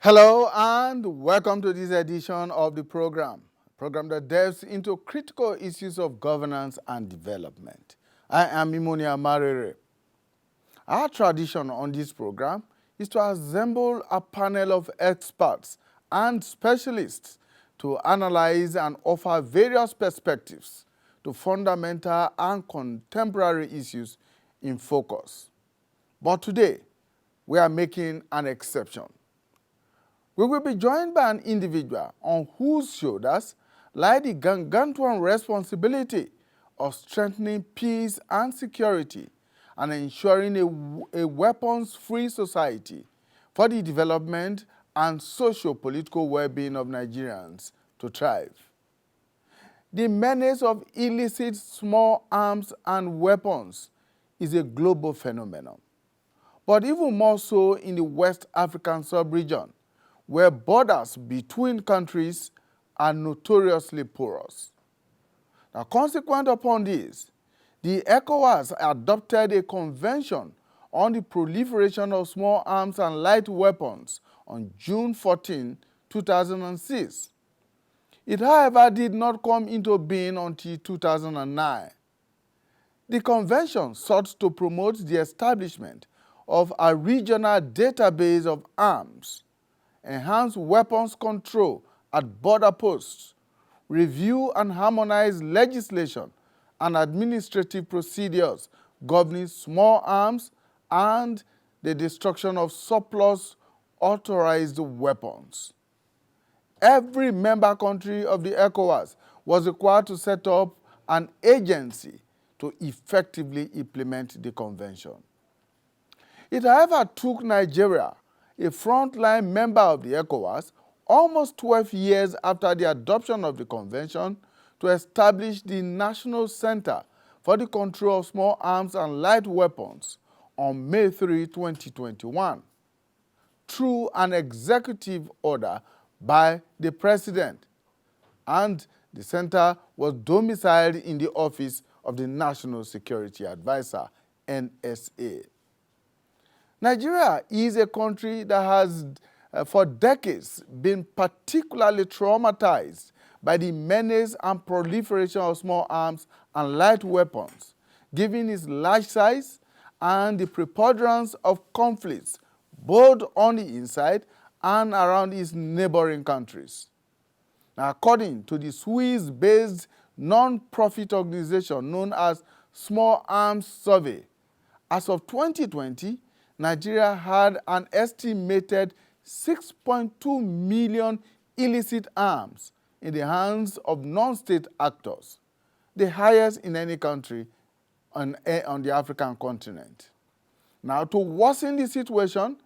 Hello and welcome to this edition of the program that delves into critical issues of governance and development. I am Imonia Marere. Our tradition on this program is to assemble a panel of experts and specialists to analyze and offer various perspectives to fundamental and contemporary issues in focus. But today, we are making an exception. We will be joined by an individual on whose shoulders lie the gargantuan responsibility of strengthening peace and security and ensuring a weapons-free society for the development and socio-political well-being of Nigerians to thrive. The menace of illicit small arms and weapons is a global phenomenon, but even more so in the West African sub-region, where borders between countries are notoriously porous. Now, consequent upon this, the ECOWAS adopted a convention on the proliferation of small arms and light weapons on June 14, 2006. It, however, did not come into being until 2009. The convention sought to promote the establishment of a regional database of arms, enhance weapons control at border posts, review and harmonize legislation and administrative procedures governing small arms and the destruction of surplus authorized weapons. Every member country of the ECOWAS was required to set up an agency to effectively implement the convention. It, however, took Nigeria, a frontline member of the ECOWAS, almost 12 years after the adoption of the convention, to establish the National Center for the Control of Small Arms and Light Weapons on May 3, 2021, through an executive order by the President, and the center was domiciled in the office of the National Security Advisor, NSA. Nigeria is a country that has for decades been particularly traumatized by the menace and proliferation of small arms and light weapons, given its large size and the preponderance of conflicts both on the inside and around its neighboring countries. Now, according to the Swiss-based non-profit organization known as Small Arms Survey, as of 2020, Nigeria had an estimated 6.2 million illicit arms in the hands of non-state actors, the highest in any country on the African continent. Now, to worsen the situation,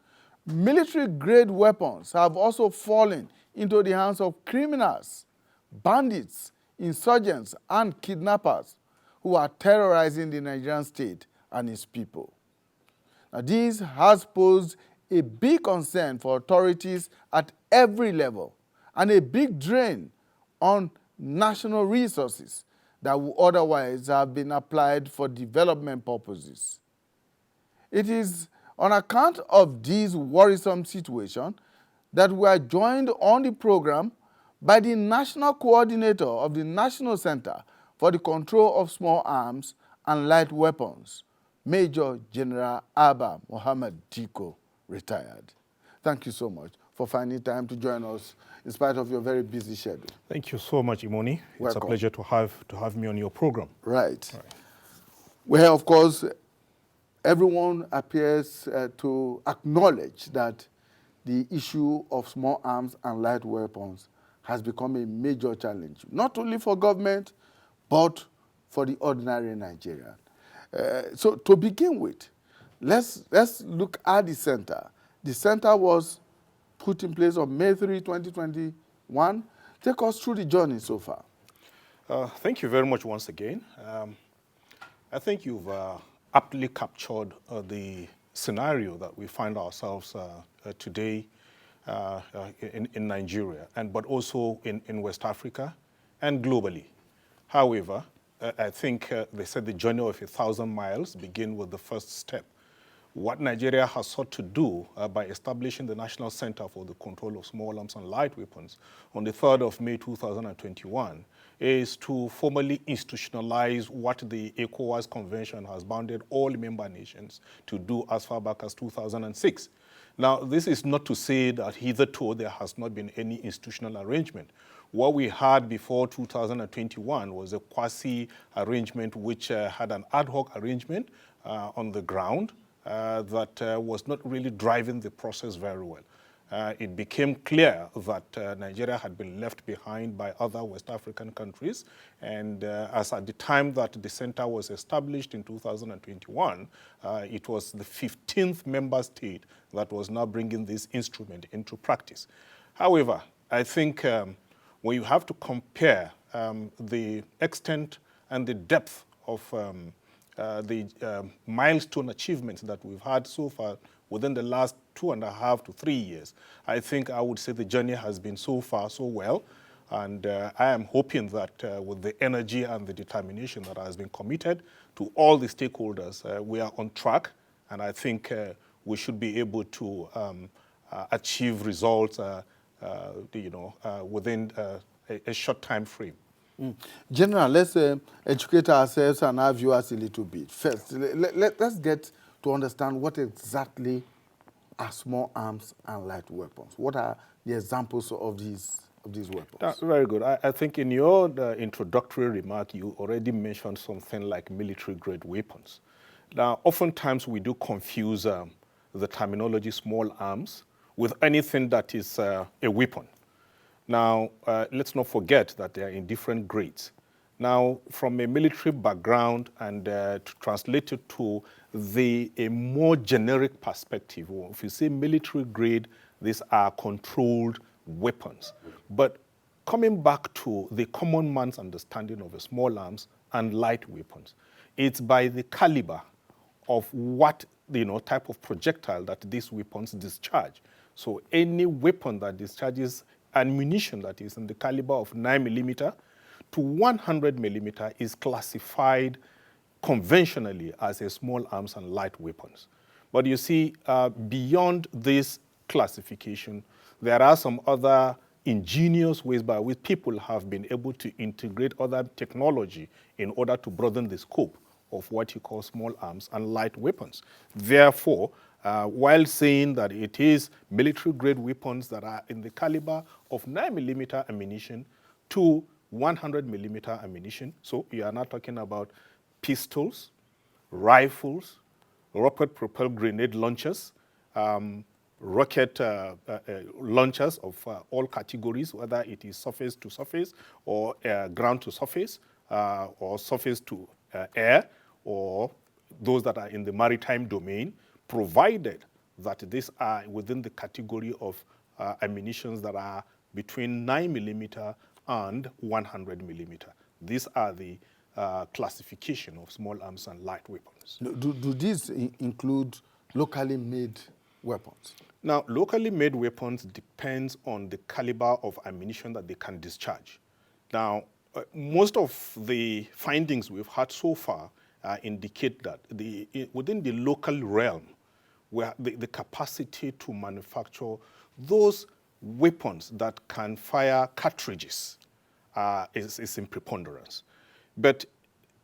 military-grade weapons have also fallen into the hands of criminals, bandits, insurgents, and kidnappers who are terrorizing the Nigerian state and its people. Now, this has posed a big concern for authorities at every level and a big drain on national resources that would otherwise have been applied for development purposes. It is on account of this worrisome situation that we are joined on the program by the National Coordinator of the National Center for the Control of Small Arms and Light Weapons, Major General Abba Mohammed Dikko, retired. Thank you so much for finding time to join us in spite of your very busy schedule. Thank you so much, Imoni. It's Welcome. A pleasure to have me on your program. Right. Well, of course, everyone appears to acknowledge that the issue of small arms and light weapons has become a major challenge, not only for government, but for the ordinary Nigerian. So to begin with, let's look at the center. The center was put in place on May 3, 2021. Take us through the journey so far. Thank you very much once again. I think you've aptly captured the scenario that we find ourselves today in Nigeria, but also in West Africa and globally. However, I think they said the journey of 1,000 miles begin with the first step, what Nigeria has sought to do by establishing the National Center for the Control of Small Arms and Light Weapons on the 3rd of May 2021 is to formally institutionalize what the ECOWAS Convention has bounded all member nations to do as far back as 2006. Now, this is not to say that hitherto there has not been any institutional arrangement. What we had before 2021 was a quasi-arrangement which had an ad hoc arrangement on the ground that was not really driving the process very well. It became clear that Nigeria had been left behind by other West African countries, and as at the time that the center was established in 2021, it was the 15th member state that was now bringing this instrument into practice. However, I think when you have to compare the extent and the depth of the milestone achievements that we've had so far within the last 2.5 to 3 years, I think I would say the journey has been so far so well. And I am hoping that with the energy and the determination that has been committed to all the stakeholders, we are on track. And I think we should be able to achieve results within a short time frame. General, let's educate ourselves and our viewers a little bit. First, let's get to understand what exactly are small arms and light weapons. What are the examples of these weapons? That's very good. I think in your introductory remark, you already mentioned something like military-grade weapons. Now, oftentimes we do confuse the terminology small arms with anything that is a weapon. Now, let's not forget that they are in different grades. Now, from a military background and to translate it to a more generic perspective, if you say military grade, these are controlled weapons. But coming back to the common man's understanding of a small arms and light weapons, it's by the caliber of what type of projectile that these weapons discharge. So any weapon that discharges ammunition that is in the caliber of 9mm to 100mm is classified conventionally as a small arms and light weapons. But you see, beyond this classification, there are some other ingenious ways by which people have been able to integrate other technology in order to broaden the scope of what you call small arms and light weapons. Therefore, while saying that it is military-grade weapons that are in the caliber of 9mm ammunition to 100mm ammunition, so you are not talking about pistols, rifles, rocket-propelled grenade launchers, rocket launchers of all categories, whether it is surface to surface or ground to surface or surface to air, or those that are in the maritime domain, provided that these are within the category of ammunitions that are between 9mm and 100mm. These are the classification of small arms and light weapons. Do these include locally made weapons? Now, locally made weapons depends on the caliber of ammunition that they can discharge. Now, most of the findings we've had so far indicate that within the local realm, where the capacity to manufacture those weapons that can fire cartridges is in preponderance. But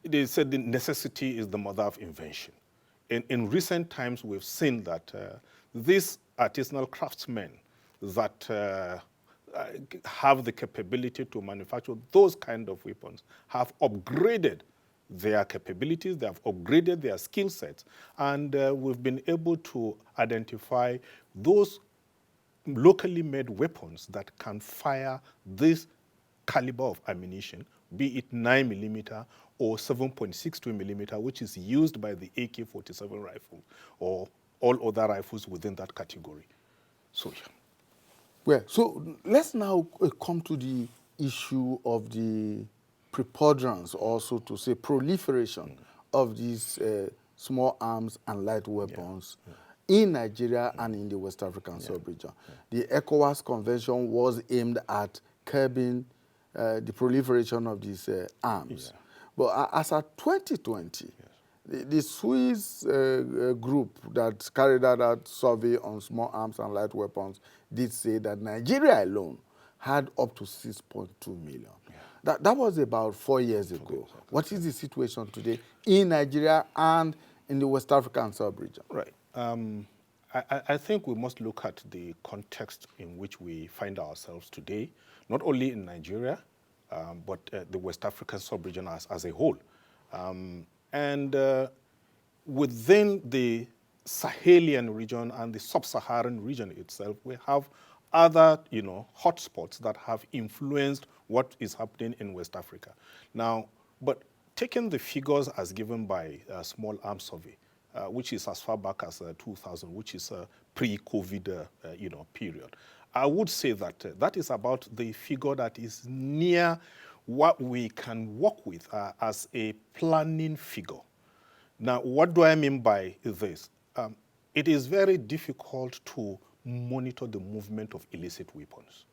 they said the necessity is the mother of invention. In recent times, we've seen that these artisanal craftsmen that have the capability to manufacture those kind of weapons have upgraded their capabilities, they have upgraded their skill sets, and we've been able to identify those locally made weapons that can fire this caliber of ammunition, be it 9mm or 7.62mm, which is used by the AK-47 rifle or all other rifles within that category. So, yeah. Well, so let's now come to the issue of the preponderance, also to say proliferation of these small arms and light weapons in Nigeria and in the West African sub-region. The ECOWAS Convention was aimed at curbing the proliferation of these arms. But as of 2020, The Swiss group that carried out that survey on small arms and light weapons did say that Nigeria alone had up to 6.2 million. Yeah. That was about 4 years ago. What is the situation today in Nigeria and in the West African sub-region? Right. I think we must look at the context in which we find ourselves today, not only in Nigeria, but the West African sub-region as a whole. Within the Sahelian region and the sub-Saharan region itself, we have other, hotspots that have influenced what is happening in West Africa. Now, but taking the figures as given by Small Arms Survey, which is as far back as 2000, which is a pre-COVID, period, I would say that that is about the figure that is near what we can work with as a planning figure. Now, what do I mean by this? It is very difficult to monitor the movement of illicit weapons.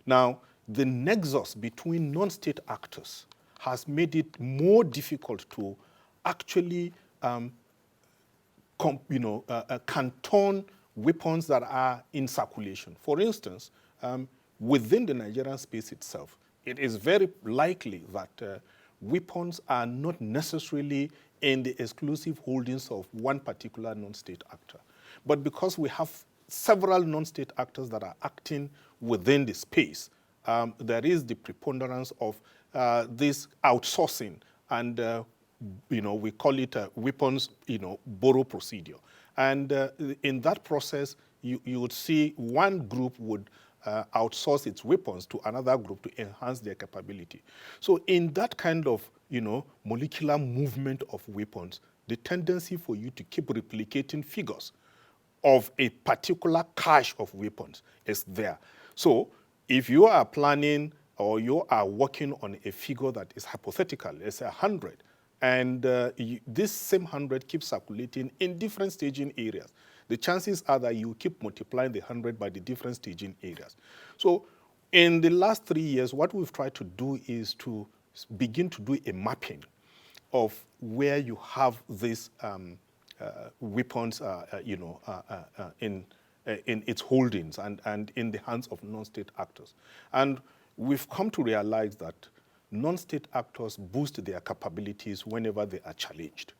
Now, the nexus between non-state actors has made it more difficult to actually canton weapons that are in circulation. For instance, within the Nigerian space itself, it is very likely that weapons are not necessarily in the exclusive holdings of one particular non-state actor. But because we have several non-state actors that are acting within the space, there is the preponderance of this outsourcing, and we call it a weapons, borrow procedure. And in that process, you would see one group would outsource its weapons to another group to enhance their capability. So in that kind of, molecular movement of weapons, the tendency for you to keep replicating figures of a particular cache of weapons is there. So if you are planning or you are working on a figure that is hypothetical, let's say 100, and this same 100 keeps circulating in different staging areas, the chances are that you keep multiplying the 100 by the different staging areas. So in the last 3 years, what we've tried to do is to begin to do a mapping of where you have these weapons, in its holdings and in the hands of non-state actors. And we've come to realize that non-state actors boost their capabilities whenever they are challenged.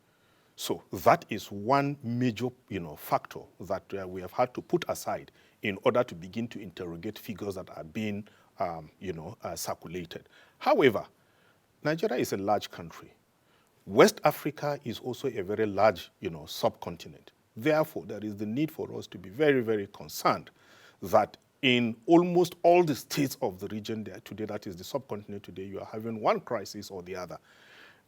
So that is one major, factor that we have had to put aside in order to begin to interrogate figures that are being, circulated. However, Nigeria is a large country. West Africa is also a very large, subcontinent. Therefore, there is the need for us to be very, very concerned that in almost all the states of the region there today, that is the subcontinent today, you are having one crisis or the other.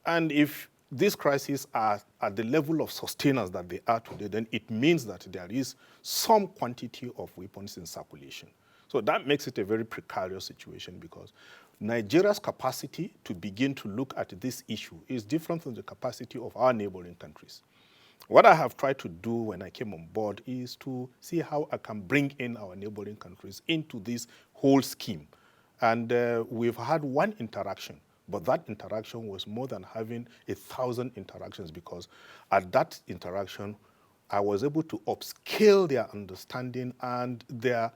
And if these crises are at the level of sustainers that they are today, then it means that there is some quantity of weapons in circulation. So that makes it a very precarious situation, because Nigeria's capacity to begin to look at this issue is different from the capacity of our neighboring countries. What I have tried to do when I came on board is to see how I can bring in our neighboring countries into this whole scheme. And we've had one interaction, but that interaction was more than having 1,000 interactions, because at that interaction, I was able to upscale their understanding and their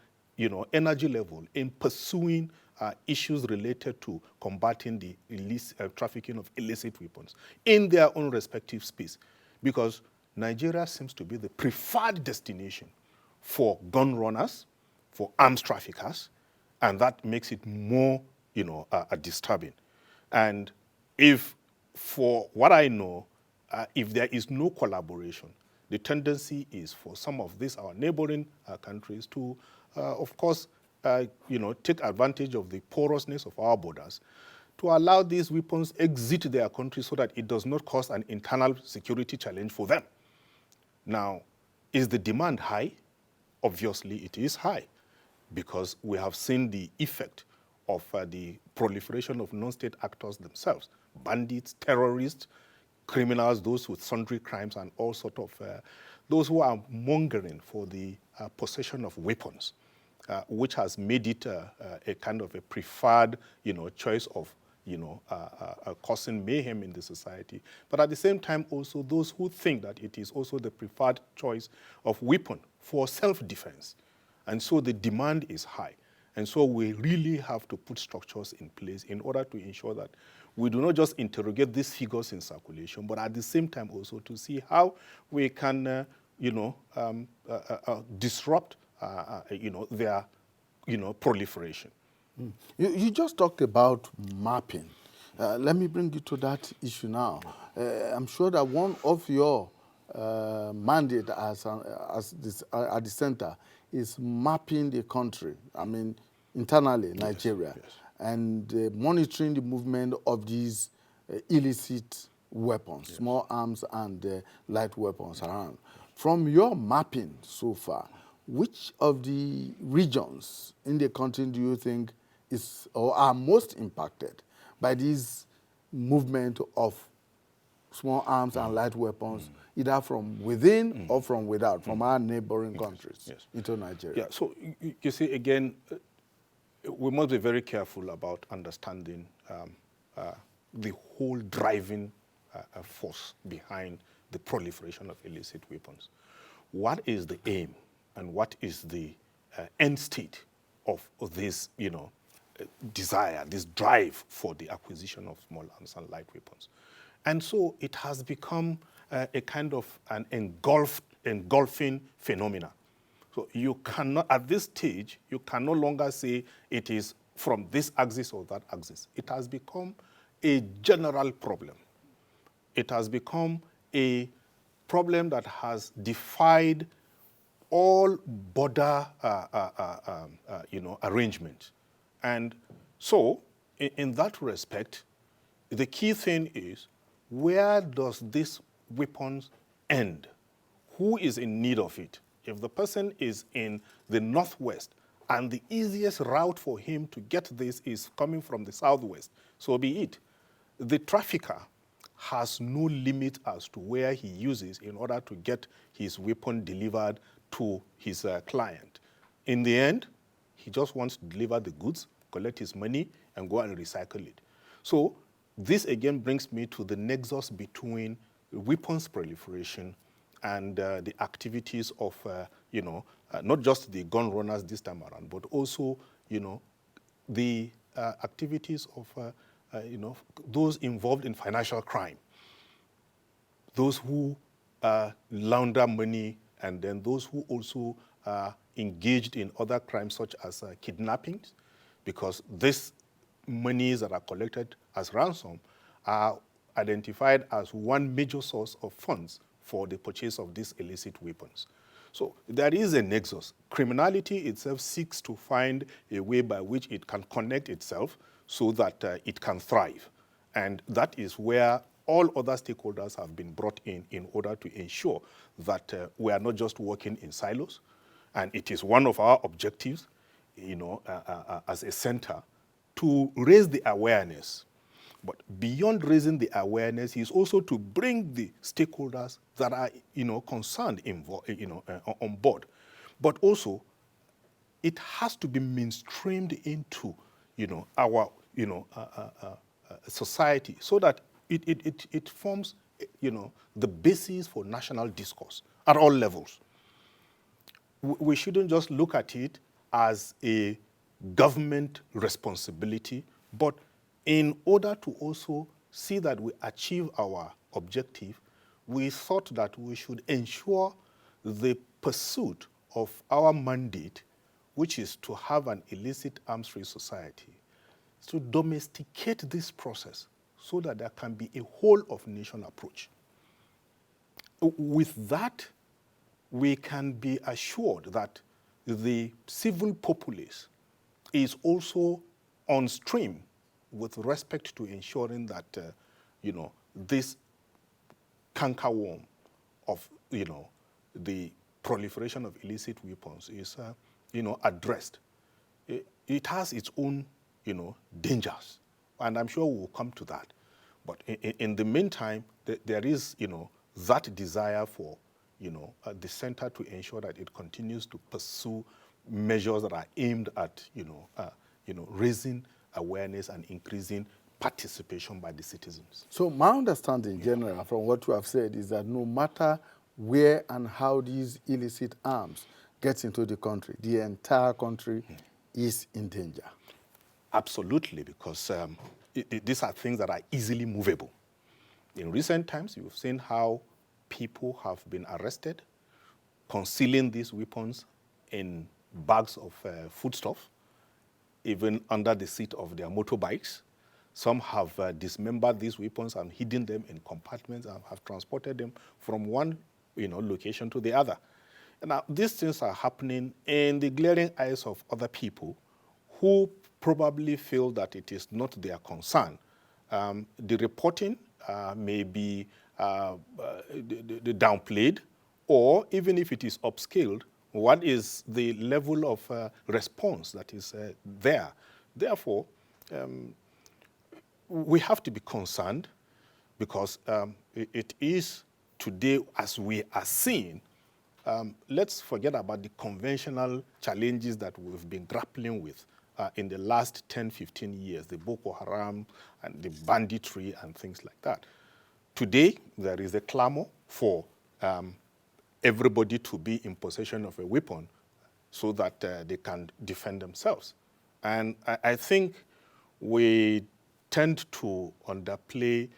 energy level in pursuing issues related to combating the trafficking of illicit weapons in their own respective space. Because Nigeria seems to be the preferred destination for gun runners, for arms traffickers, and that makes it more, disturbing. And if, for what I know, if there is no collaboration, the tendency is for some of these, our neighboring countries, to, of course, take advantage of the porousness of our borders to allow these weapons exit their country so that it does not cause an internal security challenge for them. Now, is the demand high? Obviously, it is high, because we have seen the effect of the proliferation of non-state actors themselves, bandits, terrorists, criminals, those with sundry crimes, and all sort of those who are mongering for the possession of weapons, which has made it a kind of a preferred, choice of, causing mayhem in the society. But at the same time, also those who think that it is also the preferred choice of weapon for self-defense. And so the demand is high. And so we really have to put structures in place in order to ensure that we do not just interrogate these figures in circulation, but at the same time also to see how we can, disrupt, their, proliferation. You just talked about mapping. Let me bring you to that issue now. I'm sure that one of your mandate at the center is mapping the country. I mean, internally, Nigeria, Yes. and monitoring the movement of these illicit weapons, Yes. small arms and light weapons around. From your mapping so far, which of the regions in the country do you think is or are most impacted by this movement of small arms and light weapons, either from within or from without, from our neighboring countries into Nigeria? Yeah, so you see, again, we must be very careful about understanding the whole driving force behind the proliferation of illicit weapons. What is the aim and what is the end state of this, desire, this drive for the acquisition of small arms and light weapons? And so it has become a kind of an engulfing phenomena. So you cannot, at this stage, you can no longer say it is from this axis or that axis. It has become a general problem. It has become a problem that has defied all border, arrangement. And so, in that respect, the key thing is, where does this weapons end? Who is in need of it? If the person is in the northwest and the easiest route for him to get this is coming from the southwest, so be it. The trafficker has no limit as to where he uses in order to get his weapon delivered to his client. In the end, he just wants to deliver the goods, collect his money, and go and recycle it. So this again brings me to the nexus between weapons proliferation and the activities of, not just the gun runners this time around, but also, the activities of, those involved in financial crime, those who launder money, and then those who also are engaged in other crimes such as kidnappings, because these monies that are collected as ransom are identified as one major source of funds for the purchase of these illicit weapons. So there is a nexus. Criminality itself seeks to find a way by which it can connect itself so that it can thrive. And that is where all other stakeholders have been brought in order to ensure that we are not just working in silos. And it is one of our objectives, as a center, to raise the awareness. But beyond raising the awareness is also to bring the stakeholders that are, concerned, on board. But also, it has to be mainstreamed into, our, society, so that it forms, the basis for national discourse at all levels. We shouldn't just look at it as a government responsibility, but in order to also see that we achieve our objective, we thought that we should ensure the pursuit of our mandate, which is to have an illicit arms-free society, to domesticate this process so that there can be a whole-of-nation approach. With that, we can be assured that the civil populace is also on stream with respect to ensuring that, this cankerworm of, the proliferation of illicit weapons is, addressed. It has its own, dangers, and I'm sure we'll come to that. But in the meantime, there is, that desire for, the center to ensure that it continues to pursue measures that are aimed at, raising awareness and increasing participation by the citizens. So my understanding, General, from what you have said, is that no matter where and how these illicit arms get into the country, the entire country is in danger. Absolutely, because these are things that are easily movable. In recent times, you've seen how people have been arrested, concealing these weapons in bags of foodstuff, even under the seat of their motorbikes. Some have dismembered these weapons and hidden them in compartments and have transported them from one location to the other. Now, these things are happening in the glaring eyes of other people who probably feel that it is not their concern. The reporting may be downplayed, or even if it is upscaled, what is the level of response that is there? Therefore, we have to be concerned because it is today, as we are seeing, let's forget about the conventional challenges that we've been grappling with in the last 10, 15 years, the Boko Haram and the banditry and things like that. Today, there is a clamor for everybody to be in possession of a weapon so that they can defend themselves. And I think we tend to underplay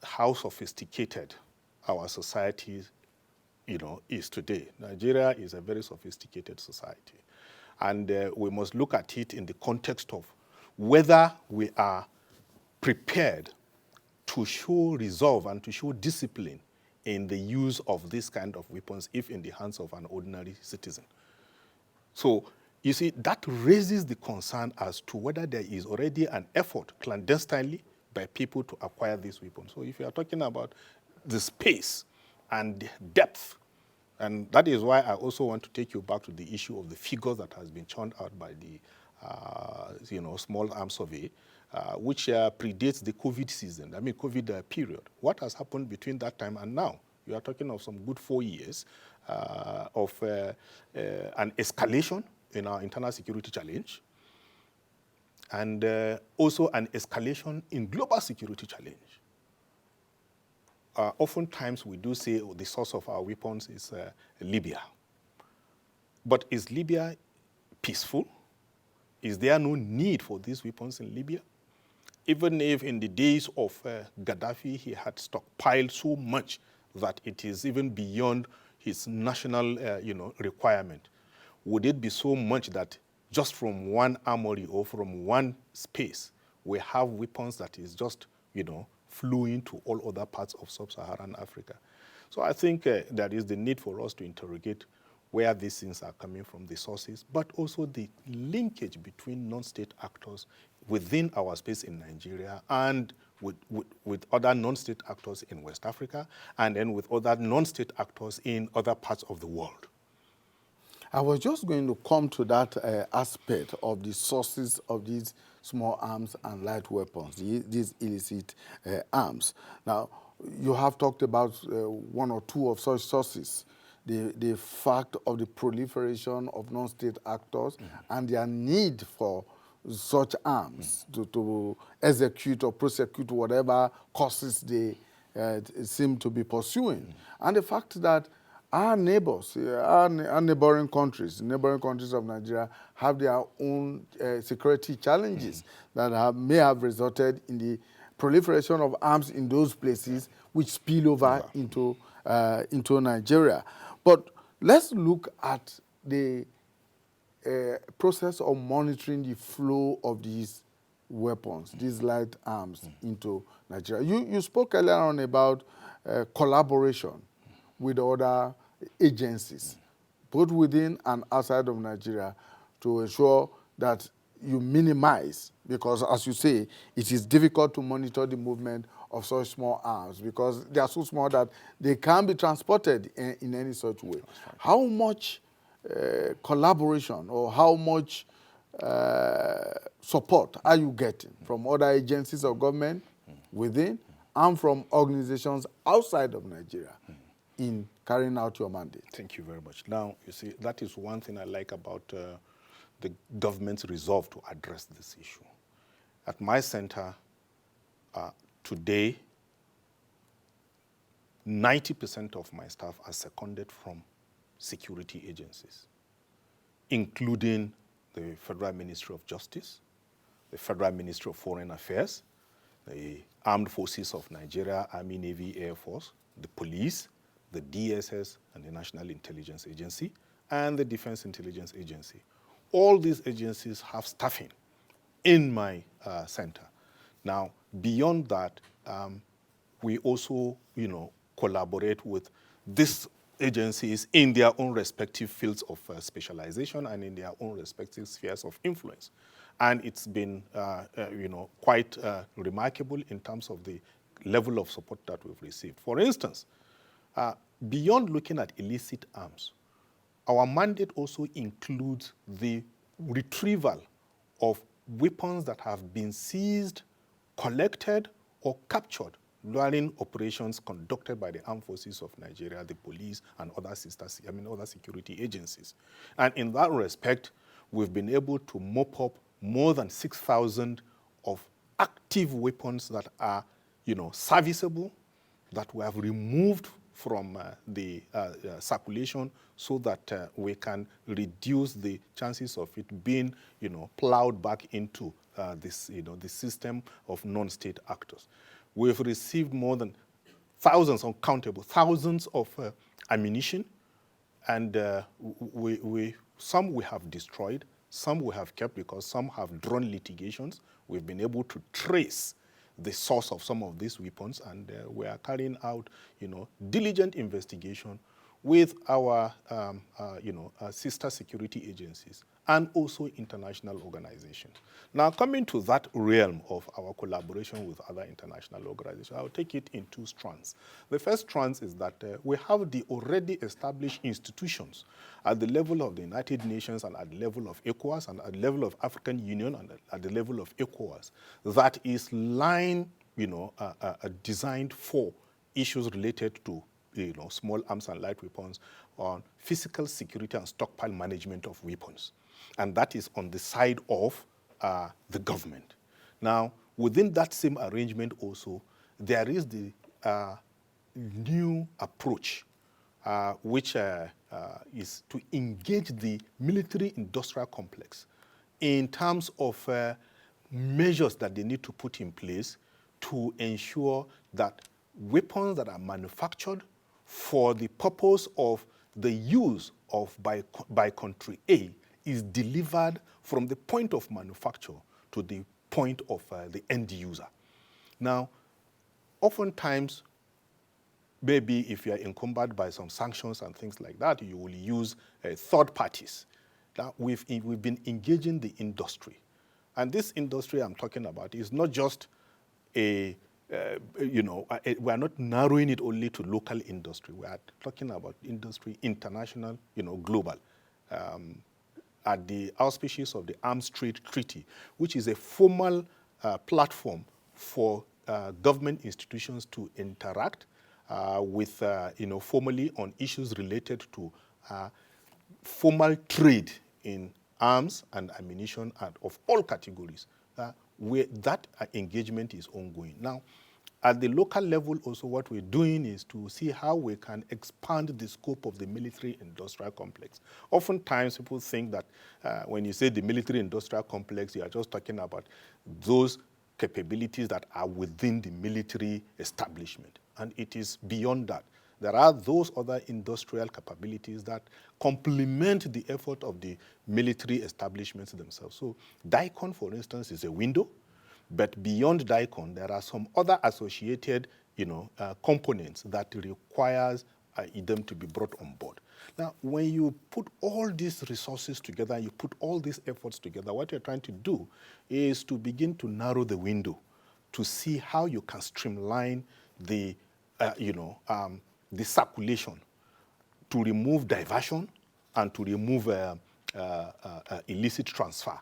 how sophisticated our society is today. Nigeria is a very sophisticated society. And we must look at it in the context of whether we are prepared to show resolve and to show discipline in the use of this kind of weapons if in the hands of an ordinary citizen. So, you see, that raises the concern as to whether there is already an effort clandestinely by people to acquire these weapons. So if you are talking about the space and the depth, and that is why I also want to take you back to the issue of the figures that has been churned out by the small arms survey, which predates the COVID season, COVID period. What has happened between that time and now? You are talking of some good 4 years of an escalation in our internal security challenge, and also an escalation in global security challenge. Oftentimes we do say the source of our weapons is Libya. But is Libya peaceful? Is there no need for these weapons in Libya? Even if in the days of Gaddafi he had stockpiled so much that it is even beyond his national requirement, would it be so much that just from one armory or from one space we have weapons that is just flowing to all other parts of sub-Saharan Africa? So I think there is the need for us to interrogate where these things are coming from, the sources, but also the linkage between non-state actors within our space in Nigeria and with other non-state actors in West Africa, and then with other non-state actors in other parts of the world. I was just going to come to that aspect of the sources of these small arms and light weapons, these illicit arms. Now, you have talked about one or two of such sources, the fact of the proliferation of non-state actors and their need for such arms to execute or prosecute whatever causes they seem to be pursuing. And the fact that our neighbors, our neighboring countries of Nigeria have their own security challenges that may have resulted in the proliferation of arms in those places which spill over into Nigeria. But let's look at the process of monitoring the flow of these weapons, these light arms into Nigeria. You spoke earlier on about collaboration with other agencies, both within and outside of Nigeria, to ensure that you minimize, because as you say, it is difficult to monitor the movement of such small arms because they are so small that they can be transported in any such way. How much collaboration or how much support are you getting from other agencies of government within and from organizations outside of Nigeria in carrying out your mandate? Thank you very much. Now, you see, that is one thing I like about the government's resolve to address this issue. At my center, Today, 90% of my staff are seconded from security agencies, including the Federal Ministry of Justice, the Federal Ministry of Foreign Affairs, the Armed Forces of Nigeria, Army, Navy, Air Force, the police, the DSS, and the National Intelligence Agency, and the Defense Intelligence Agency. All these agencies have staffing in my center. Now, beyond that, we also, collaborate with these agencies in their own respective fields of specialization and in their own respective spheres of influence. And it's been, quite remarkable in terms of the level of support that we've received. For instance, beyond looking at illicit arms, our mandate also includes the retrieval of weapons that have been seized, collected, or captured during operations conducted by the Armed Forces of Nigeria, the police, and other security agencies. And in that respect, we've been able to mop up more than 6,000 of active weapons that are, serviceable, that we have removed from the circulation so that we can reduce the chances of it being, plowed back into this, the system of non-state actors. We've received more than thousands, uncountable thousands of ammunition, and some we have destroyed, some we have kept because some have drawn litigations. We've been able to trace the source of some of these weapons, and we are carrying out, diligent investigation with our, sister security agencies and also international organizations. Now, coming to that realm of our collaboration with other international organizations, I'll take it in two strands. The first strand is that we have the already established institutions at the level of the United Nations and at the level of ECOWAS and at the level of African Union and at the level of ECOWAS that is designed for issues related to small arms and light weapons, on physical security and stockpile management of weapons. And that is on the side of the government. Now, within that same arrangement also, there is the new approach, which is to engage the military-industrial complex in terms of measures that they need to put in place to ensure that weapons that are manufactured for the purpose of the use of by country A is delivered from the point of manufacture to the point of the end user. Now, oftentimes, maybe if you are encumbered by some sanctions and things like that, you will use third parties. Now, we've been engaging the industry. And this industry I'm talking about is not just we are not narrowing it only to local industry. We are talking about industry, international, global, at the auspices of the Arms Trade Treaty, which is a formal platform for government institutions to interact with, formally on issues related to formal trade in arms and ammunition and of all categories. Where that engagement is ongoing. Now, at the local level also, what we're doing is to see how we can expand the scope of the military-industrial complex. Oftentimes, people think that when you say the military-industrial complex, you are just talking about those capabilities that are within the military establishment. And it is beyond that. There are those other industrial capabilities that complement the effort of the military establishments themselves. So DICON, for instance, is a window, but beyond DICON, there are some other associated, components that requires them to be brought on board. Now, when you put all these resources together, you put all these efforts together, what you're trying to do is to begin to narrow the window to see how you can streamline the, the circulation, to remove diversion and to remove illicit transfer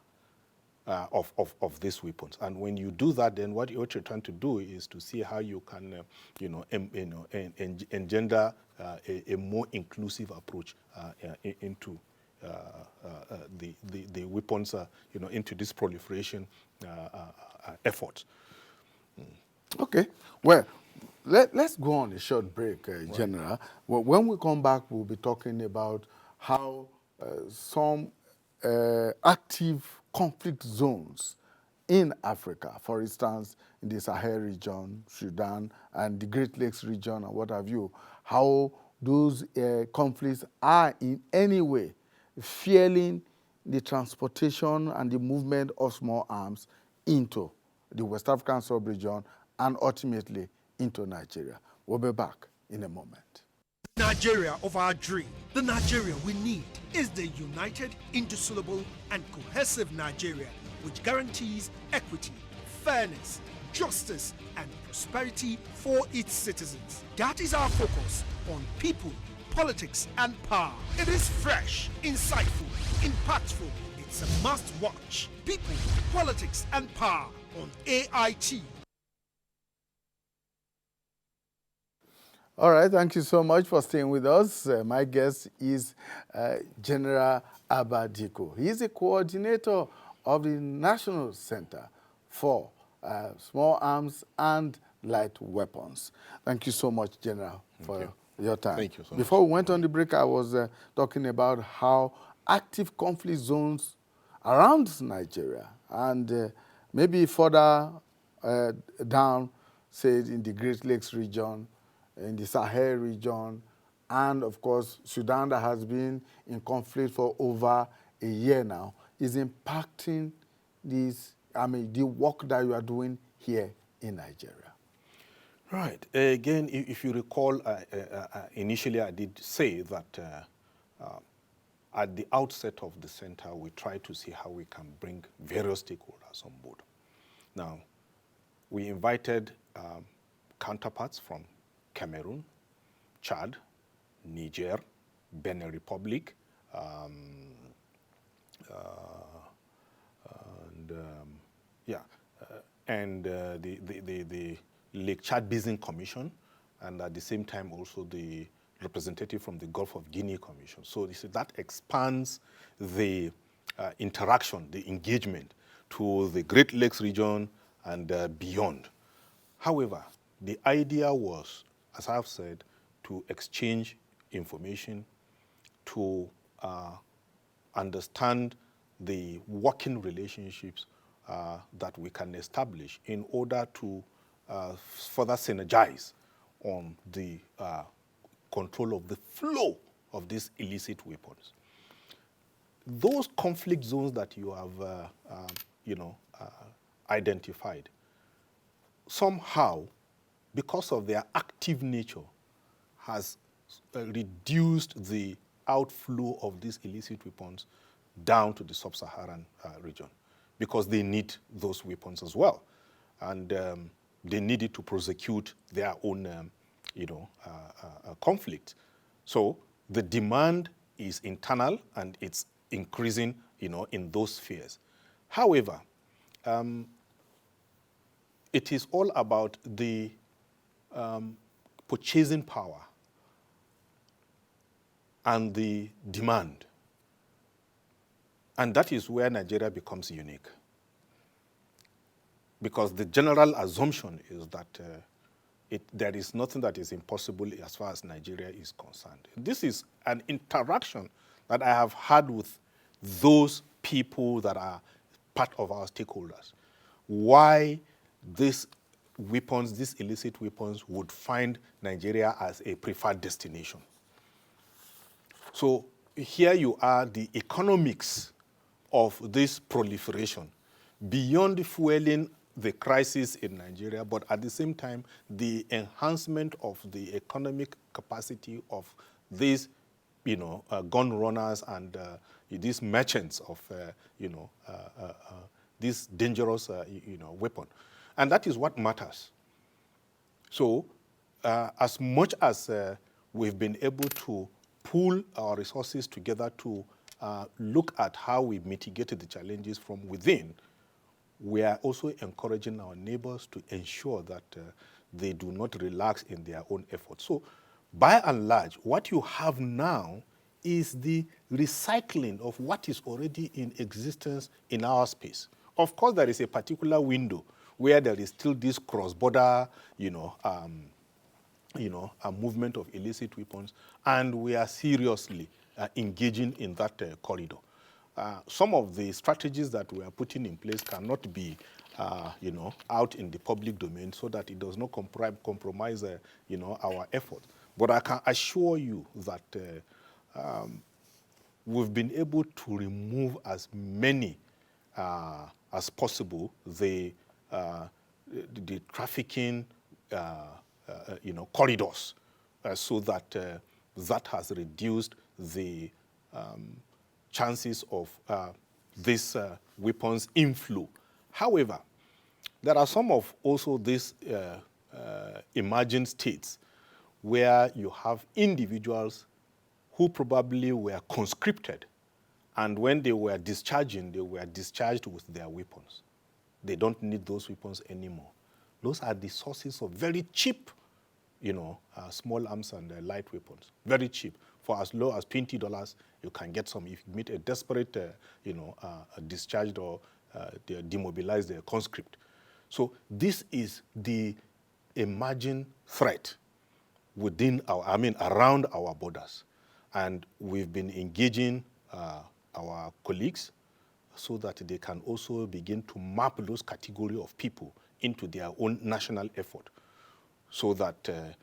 of these weapons. And when you do that, then what you're trying to do is to see how you can, engender a more inclusive approach into the weapons, into this proliferation effort. Okay. Well, let's go on a short break, General. Well, when we come back, we'll be talking about how some active conflict zones in Africa, for instance, in the Sahel region, Sudan, and the Great Lakes region, and what have you, how those conflicts are in any way fueling the transportation and the movement of small arms into the West African sub-region and ultimately into Nigeria. We'll be back in a moment. Nigeria of our dream, the Nigeria we need, is the united, indissoluble, and cohesive Nigeria which guarantees equity, fairness, justice, and prosperity for its citizens. That is our focus on people, politics, and power. It is fresh, insightful, impactful. It's a must watch. People, politics, and power on AIT. All right, thank you so much for staying with us. My guest is General Abba Dikko. He is the coordinator of the National Center for Small Arms and Light Weapons. Thank you so much, General, for your time. Thank you so much. Before we went on the break, I was talking about how active conflict zones around Nigeria and maybe further down, say in the Great Lakes region, in the Sahel region, and of course, Sudan that has been in conflict for over a year now, is impacting the work that you are doing here in Nigeria. Right. Again, if you recall, initially I did say that at the outset of the center, we try to see how we can bring various stakeholders on board. Now, we invited counterparts from Cameroon, Chad, Niger, Benin Republic, and the Lake Chad Basin Commission, and at the same time also the representative from the Gulf of Guinea Commission. So that expands the interaction, the engagement to the Great Lakes region and beyond. However, the idea was, as I've said, to exchange information, to understand the working relationships that we can establish in order to further synergize on the control of the flow of these illicit weapons. Those conflict zones that you have, identified, somehow, because of their active nature, has reduced the outflow of these illicit weapons down to the sub-Saharan region, because they need those weapons as well, and they need it to prosecute their own, conflict. So the demand is internal and it's increasing, in those spheres. However, it is all about the purchasing power and the demand. And that is where Nigeria becomes unique. Because the general assumption is that there is nothing that is impossible as far as Nigeria is concerned. This is an interaction that I have had with those people that are part of our stakeholders. Why these weapons, these illicit weapons, would find Nigeria as a preferred destination. So here you are, the economics of this proliferation, beyond fueling the crisis in Nigeria, but at the same time, the enhancement of the economic capacity of these, gun runners and these merchants of, this dangerous, weapon. And that is what matters. So as much as we've been able to pool our resources together to look at how we mitigated the challenges from within, we are also encouraging our neighbors to ensure that they do not relax in their own efforts. So by and large, what you have now is the recycling of what is already in existence in our space. Of course, there is a particular window where there is still this cross-border, a movement of illicit weapons, and we are seriously engaging in that corridor. Some of the strategies that we are putting in place cannot be, out in the public domain so that it does not compromise, our efforts. But I can assure you that we've been able to remove as many as possible the trafficking, corridors, so that that has reduced the chances of this weapons inflow. However, there are some of also these emerging states where you have individuals who probably were conscripted, and when they were discharging, they were discharged with their weapons. They don't need those weapons anymore. Those are the sources of very cheap, small arms and light weapons. Very cheap. For as low as $20, you can get some. If you meet a desperate, discharged or demobilized conscript. So this is the emerging threat within around our borders. And we've been engaging our colleagues so that they can also begin to map those categories of people into their own national effort. So that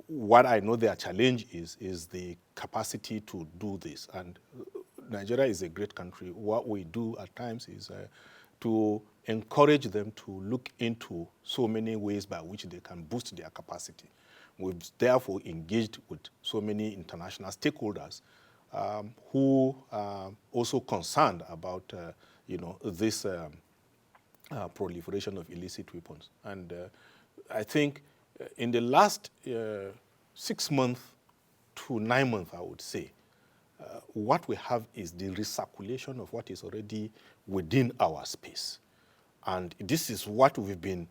what I know their challenge is the capacity to do this. And Nigeria is a great country. What we do at times is to encourage them to look into so many ways by which they can boost their capacity. We've therefore engaged with so many international stakeholders who are also concerned about this proliferation of illicit weapons. And I think in the last 6 months to 9 months, I would say, what we have is the recirculation of what is already within our space. And this is what we've been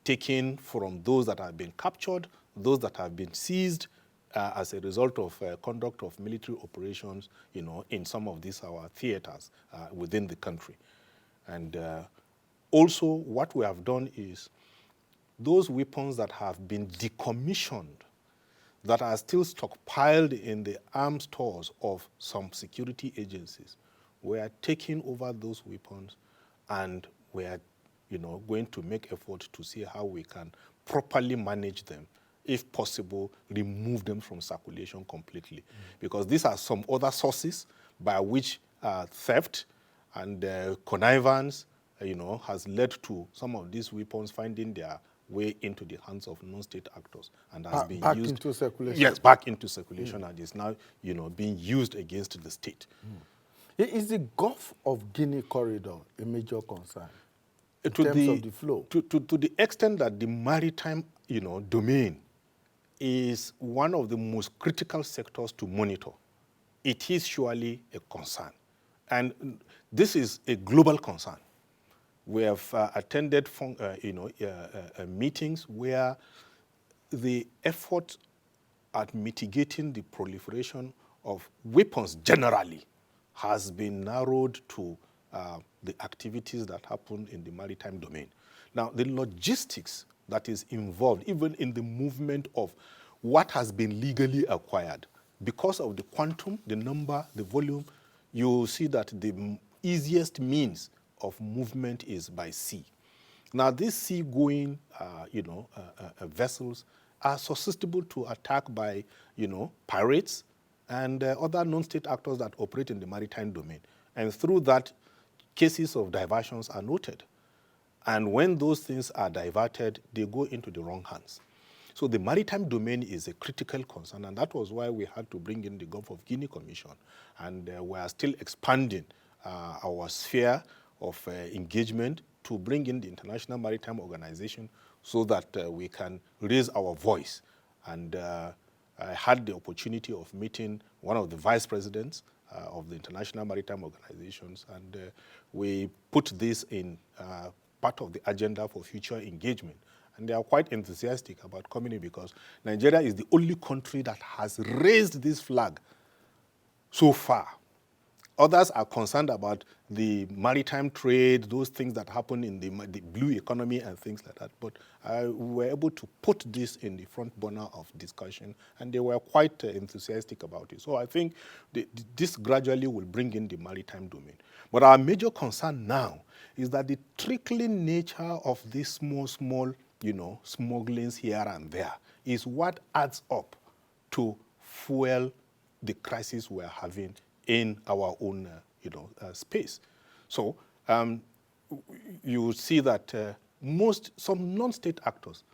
taking from those that have been captured, those that have been seized as a result of conduct of military operations, in some of these our theaters within the country. And also what we have done is those weapons that have been decommissioned, that are still stockpiled in the arms stores of some security agencies, we are taking over those weapons, and we are going to make efforts to see how we can properly manage them. If possible, remove them from circulation completely. Because these are some other sources by which theft and connivance, has led to some of these weapons finding their way into the hands of non-state actors and has been back used into circulation. Yes, back into circulation, and is now, being used against the state. Is the Gulf of Guinea corridor a major concern in To terms of the flow? To the extent that the maritime, domain is one of the most critical sectors to monitor, it is surely a concern. And this is a global concern. We have attended meetings where the effort at mitigating the proliferation of weapons generally has been narrowed to the activities that happen in the maritime domain. Now, the logistics that is involved, even in the movement of what has been legally acquired, because of the quantum, the number, the volume, you see that the easiest means of movement is by sea. Now, these sea-going, vessels are susceptible to attack by, pirates and other non-state actors that operate in the maritime domain. And through that, cases of diversions are noted. And when those things are diverted, they go into the wrong hands. So the maritime domain is a critical concern, and that was why we had to bring in the Gulf of Guinea Commission. And we are still expanding our sphere of engagement to bring in the International Maritime Organization so that we can raise our voice. And I had the opportunity of meeting one of the vice presidents of the International Maritime Organizations, and we put this in part of the agenda for future engagement. And they are quite enthusiastic about coming in because Nigeria is the only country that has raised this flag so far. Others are concerned about the maritime trade, those things that happen in the blue economy and things like that. But we were able to put this in the front burner of discussion, and they were quite enthusiastic about it. So I think this gradually will bring in the maritime domain. But our major concern now is that the trickling nature of these small, smugglings here and there is what adds up to fuel the crisis we're having in our own, space. So you see that some non-state actors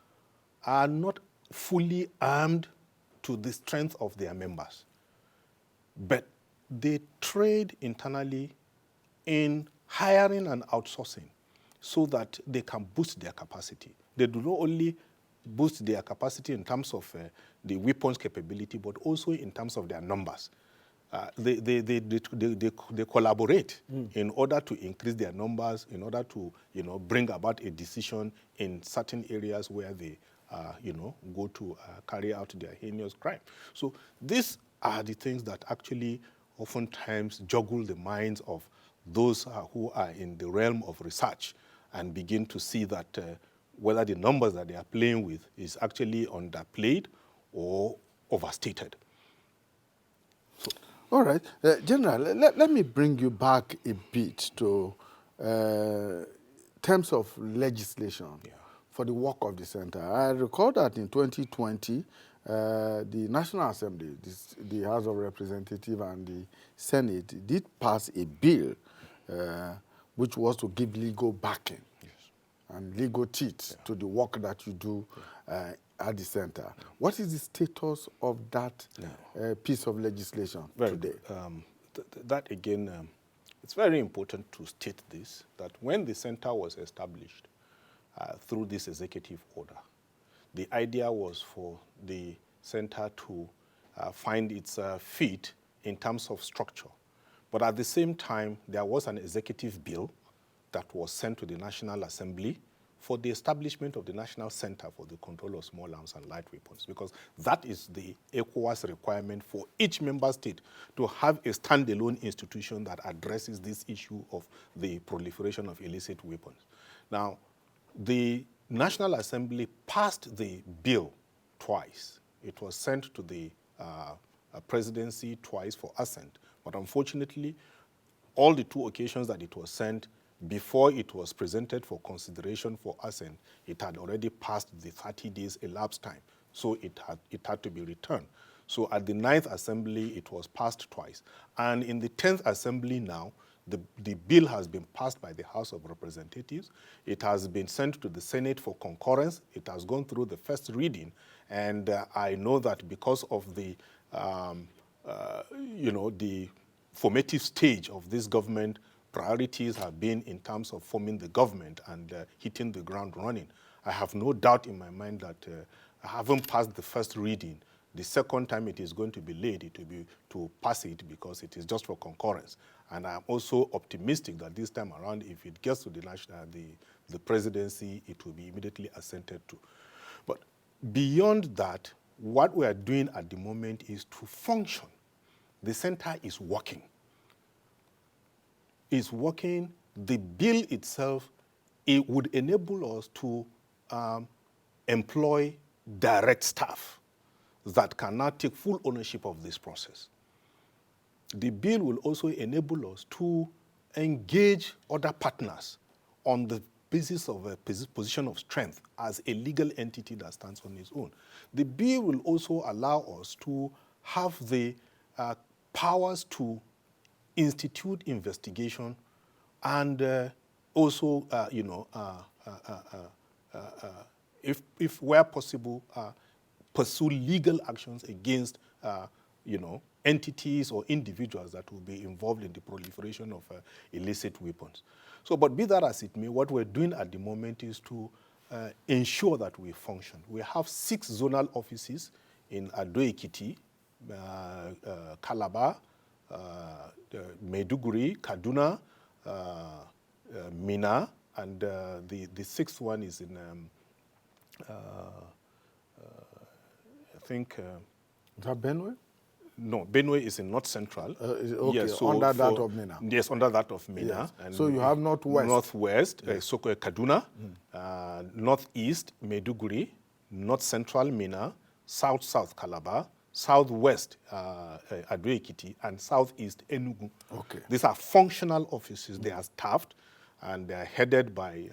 are not fully armed to the strength of their members, but they trade internally in hiring and outsourcing so that they can boost their capacity. They do not only boost their capacity in terms of the weapons capability, but also in terms of their numbers. They collaborate in order to increase their numbers, in order to bring about a decision in certain areas where they go to carry out their heinous crime. So these are the things that actually oftentimes juggle the minds of those who are in the realm of research and begin to see that whether the numbers that they are playing with is actually underplayed or overstated. All right. General, let me bring you back a bit to terms of legislation for the work of the center. I recall that in 2020, the National Assembly, the House of Representatives and the Senate did pass a bill which was to give legal backing and legal teeth to the work that you do at the center. What is the status of that piece of legislation today? That again, it's very important to state this, that when the center was established through this executive order, the idea was for the center to find its feet in terms of structure. But at the same time, there was an executive bill that was sent to the National Assembly for the establishment of the National Center for the Control of Small Arms and Light Weapons, because that is the ECOWAS requirement for each member state to have a standalone institution that addresses this issue of the proliferation of illicit weapons. Now, the National Assembly passed the bill twice. It was sent to the presidency twice for assent, but unfortunately, all the two occasions that it was sent, before it was presented for consideration for assent, it had already passed the 30 days elapsed time, so it had to be returned. So at the 9th Assembly, it was passed twice. And in the 10th Assembly now, the bill has been passed by the House of Representatives. It has been sent to the Senate for concurrence. It has gone through the first reading. And I know that because of the, the formative stage of this government, priorities have been in terms of forming the government and hitting the ground running. I have no doubt in my mind that having passed the first reading, the second time it is going to be laid, it will be to pass it because it is just for concurrence. And I'm also optimistic that this time around, if it gets to the presidency, it will be immediately assented to. But beyond that, what we are doing at the moment is to function. The center is working. Is working. The bill itself, it would enable us to employ direct staff that can now take full ownership of this process. The bill will also enable us to engage other partners on the basis of a position of strength as a legal entity that stands on its own. The bill will also allow us to have the powers to institute investigation and also, if where possible, pursue legal actions against, entities or individuals that will be involved in the proliferation of illicit weapons. So, but be that as it may, what we're doing at the moment is to ensure that we function. We have 6 zonal offices in Ado-Ekiti, Calabar, Maiduguri, Kaduna, Mina, and the 6th one is in, I think... Is that Benue? No, Benue is in North Central. Okay, yes, so under that of Mina. Yes, under that of Mina. Yes. And So you have Northwest. Northwest, Kaduna, Northeast, Maiduguri, North Central, Mina, South Calabar, Southwest, Ado-Ekiti, and Southeast, Enugu. Okay. These are functional offices. They are staffed, and they are headed by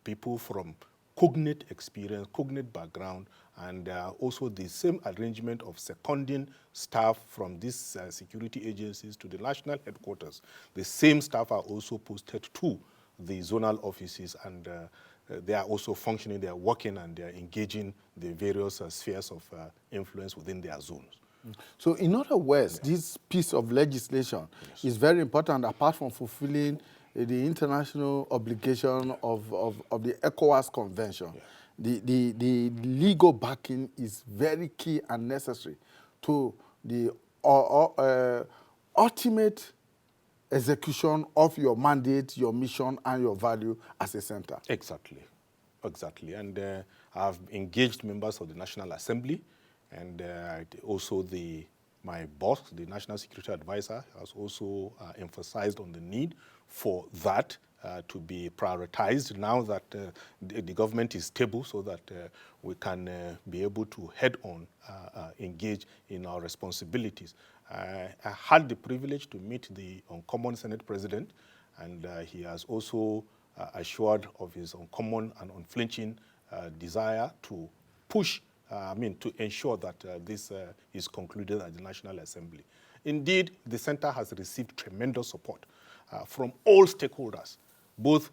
people from cognate experience, cognate background, and also the same arrangement of seconding staff from these security agencies to the national headquarters. The same staff are also posted to the zonal offices, and they are also functioning, they are working, and they are engaging the various spheres of influence within their zones. So in other words, this piece of legislation is very important apart from fulfilling the international obligation of the ECOWAS Convention. The legal backing is very key and necessary to the ultimate execution of your mandate, your mission, and your value as a center. Exactly. And I've engaged members of the National Assembly, and also my boss, the National Security Advisor, has also emphasized on the need for that to be prioritized now that the government is stable, so that we can be able to head-on engage in our responsibilities. I had the privilege to meet the Uncommon Senate President, and he has also assured of his uncommon and unflinching desire to push, to ensure that this is concluded at the National Assembly. Indeed, the center has received tremendous support from all stakeholders, both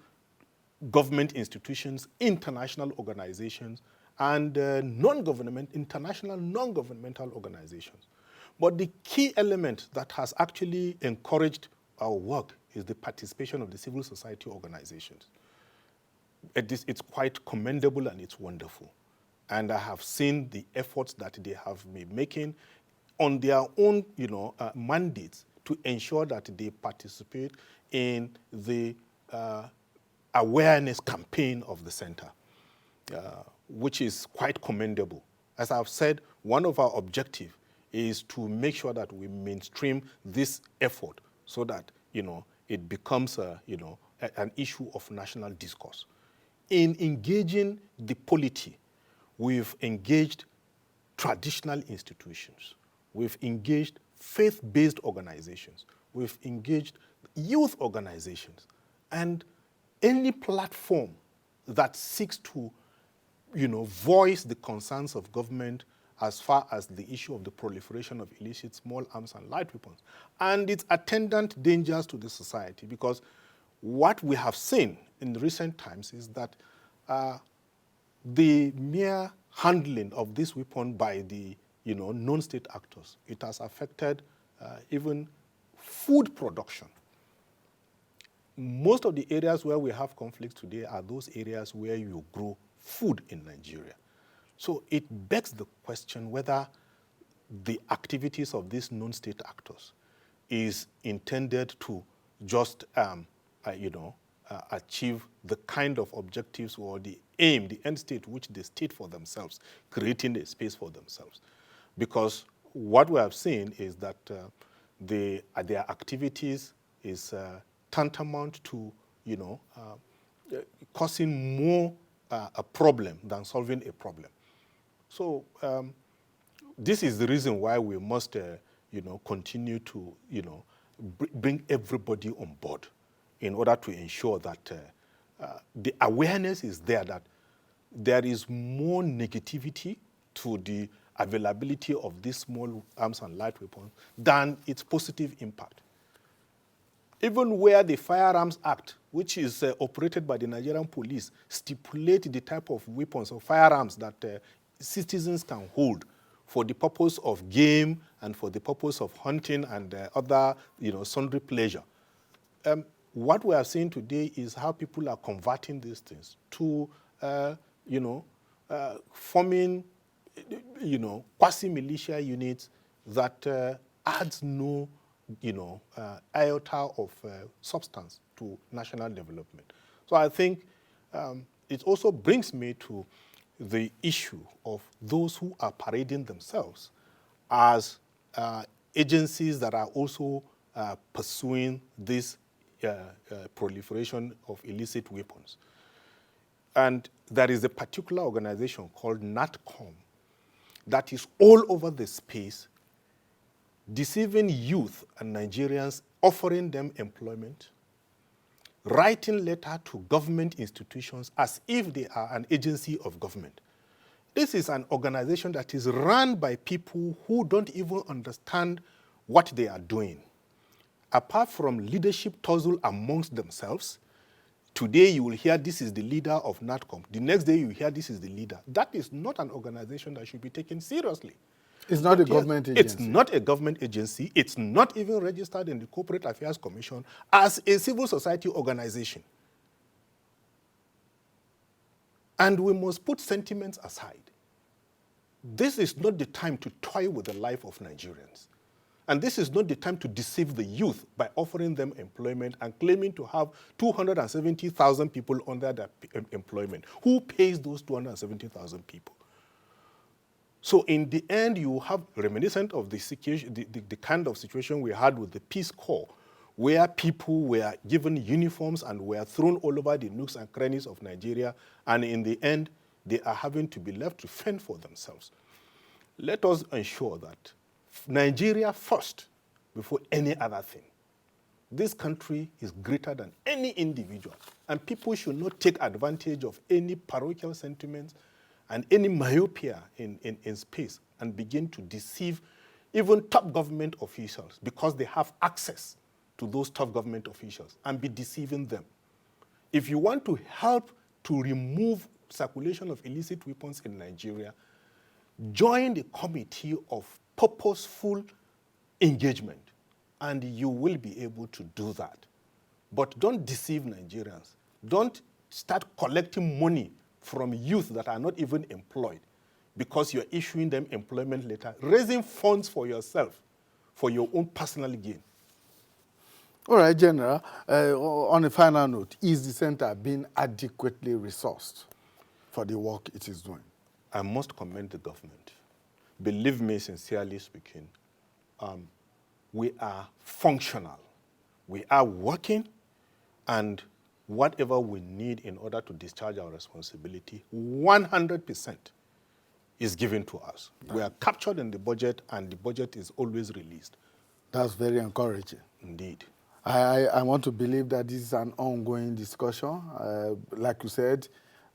government institutions, international organizations, and international non-governmental organizations. But the key element that has actually encouraged our work is the participation of the civil society organizations. It's quite commendable and it's wonderful. And I have seen the efforts that they have been making on their own, mandates to ensure that they participate in the awareness campaign of the center, which is quite commendable. As I've said, one of our objectives is to make sure that we mainstream this effort so that, it becomes an issue of national discourse. In engaging the polity, we've engaged traditional institutions. We've engaged faith-based organizations. We've engaged youth organizations. And any platform that seeks to, voice the concerns of government as far as the issue of the proliferation of illicit small arms and light weapons and its attendant dangers to the society. Because what we have seen in recent times is that the mere handling of this weapon by the non-state actors, it has affected even food production. Most of the areas where we have conflicts today are those areas where you grow food in Nigeria. So it begs the question whether the activities of these non-state actors is intended to just, achieve the kind of objectives or the aim, the end state which they state for themselves, creating a space for themselves. Because what we have seen is that their activities is tantamount to, causing more a problem than solving a problem. So this is the reason why we must, continue to, bring everybody on board in order to ensure that the awareness is there that there is more negativity to the availability of these small arms and light weapons than its positive impact. Even where the Firearms Act, which is operated by the Nigerian police, stipulate the type of weapons or firearms that citizens can hold for the purpose of game and for the purpose of hunting and other, sundry pleasure. What we are seeing today is how people are converting these things to, forming, quasi-militia units that adds no, iota of substance to national development. So I think it also brings me to the issue of those who are parading themselves as agencies that are also pursuing this proliferation of illicit weapons. And there is a particular organization called NATCOM that is all over the space, deceiving youth and Nigerians, offering them employment, writing letters to government institutions as if they are an agency of government. This is an organization that is run by people who don't even understand what they are doing. Apart from leadership tussle amongst themselves, today you will hear this is the leader of NATCOM. The next day you hear this is the leader. That is not an organization that should be taken seriously. It's not a government agency. It's not a government agency. It's not even registered in the Corporate Affairs Commission as a civil society organization. And we must put sentiments aside. This is not the time to toy with the life of Nigerians. And this is not the time to deceive the youth by offering them employment and claiming to have 270,000 people under their employment. Who pays those 270,000 people? So in the end, you have reminiscent of the kind of situation we had with the Peace Corps, where people were given uniforms and were thrown all over the nooks and crannies of Nigeria, and in the end, they are having to be left to fend for themselves. Let us ensure that Nigeria first, before any other thing. This country is greater than any individual, and people should not take advantage of any parochial sentiments and any myopia in space and begin to deceive even top government officials because they have access to those top government officials and be deceiving them. If you want to help to remove circulation of illicit weapons in Nigeria, join the committee of purposeful engagement, and you will be able to do that. But don't deceive Nigerians. Don't start collecting money from youth that are not even employed because you're issuing them employment letter, raising funds for yourself, for your own personal gain. All right, General, on a final note, is the center being adequately resourced for the work it is doing? I must commend the government. Believe me, sincerely speaking, we are functional. We are working, and whatever we need in order to discharge our responsibility, 100% is given to us. We are captured in the budget, and the budget is always released. That's very encouraging. Indeed. I want to believe that this is an ongoing discussion. Like you said,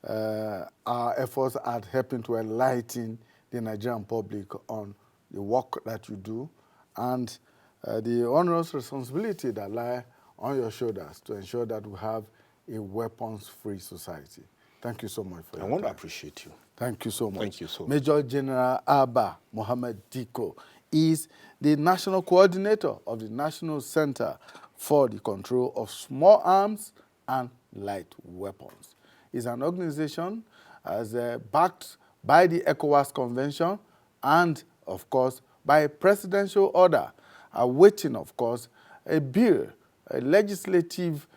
our efforts are helping to enlighten the Nigerian public on the work that you do and the onerous responsibility that lie on your shoulders to ensure that we have a weapons-free society. Thank you so much for your time. I want to appreciate you. Thank you so much. Thank you so much. Major General Abba Mohammed Dikko is the National Coordinator of the National Center for the Control of Small Arms and Light Weapons. It's an organization as backed by the ECOWAS Convention and, of course, by a presidential order, awaiting, of course, a bill, a legislative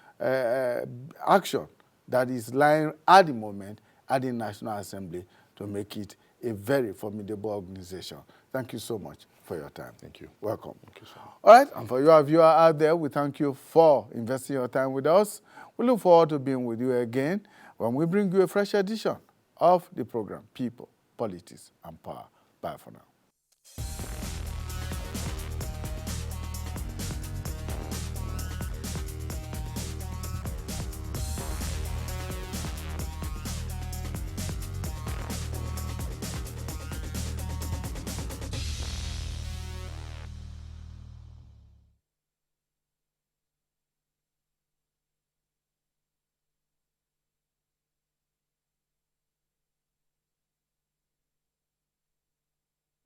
action that is lying at the moment at the National Assembly to make it a very formidable organization. Thank you so much for your time. Thank you. Welcome. Thank you so much. All right, and for your viewer out there, we thank you for investing your time with us. We look forward to being with you again when we bring you a fresh edition of the program, People, Politics, and Power. Bye for now.